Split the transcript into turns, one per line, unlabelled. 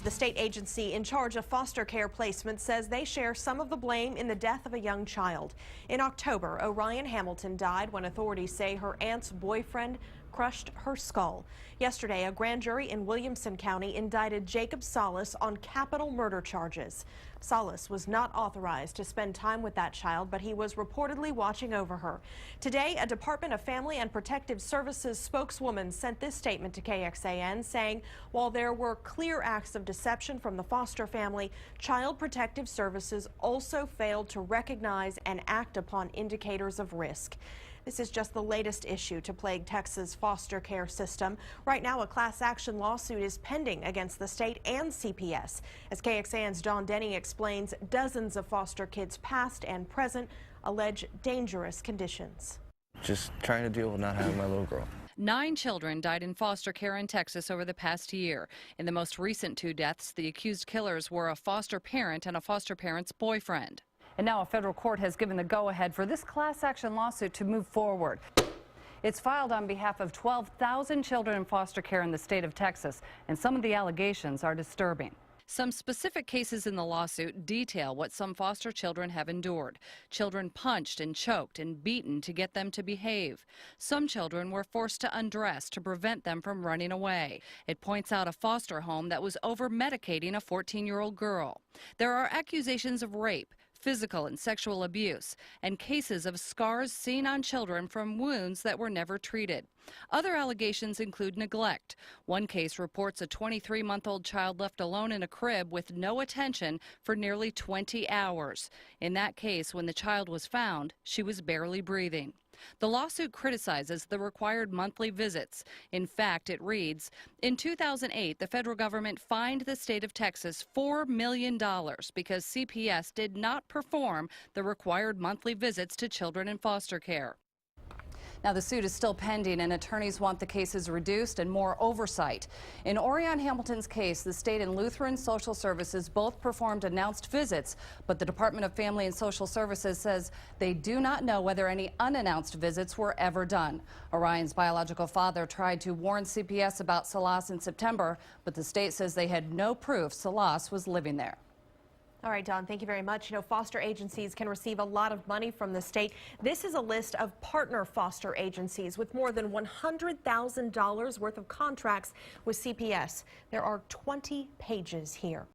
The state agency in charge of foster care placement says they share some of the blame in the death of a young child. In October, Orien Hamilton died when authorities say her aunt's boyfriend crushed her skull. Yesterday, a grand jury in Williamson County indicted Jacob Salas on capital murder charges. Salas was not authorized to spend time with that child, but he was reportedly watching over her. Today, a Department of Family and Protective Services spokeswoman sent this statement to KXAN saying while there were clear acts of deception from the foster family, Child Protective Services also failed to recognize and act upon indicators of risk. This is just the latest issue to plague Texas' foster care system. Right now, a class action lawsuit is pending against the state and CPS. As KXAN's John Denny explains, dozens of foster kids past and present allege dangerous conditions.
Just trying to deal with not having my little girl.
9 children died in foster care in Texas over the past year. In the most recent 2 deaths, the accused killers were a foster parent and a foster parent's boyfriend.
And now a federal court has given the go-ahead for this class action lawsuit to move forward. It's filed on behalf of 12,000 children in foster care in the state of Texas, and some of the allegations are disturbing.
Some specific cases in the lawsuit detail what some foster children have endured. Children punched and choked and beaten to get them to behave. Some children were forced to undress to prevent them from running away. It points out a foster home that was over-medicating a 14-year-old girl. There are accusations of rape, physical and sexual abuse, and cases of scars seen on children from wounds that were never treated. Other allegations include neglect. One case reports a 23-month-old child left alone in a crib with no attention for nearly 20 hours. In that case, when the child was found, she was barely breathing. The lawsuit criticizes the required monthly visits. In fact, it reads, in 2008, the federal government fined the state of Texas $4 million because CPS did not perform the required monthly visits to children in foster care.
Now, the suit is still pending, and attorneys want the cases reduced and more oversight. In Orien Hamilton's case, the state and Lutheran Social Services both performed announced visits, but the Department of Family and Social Services says they do not know whether any unannounced visits were ever done. Orien's biological father tried to warn CPS about Salas in September, but the state says they had no proof Salas was living there.
All right, Don, thank you very much. You know, foster agencies can receive a lot of money from the state. This is a list of partner foster agencies with more than $100,000 worth of contracts with CPS. There are 20 pages here.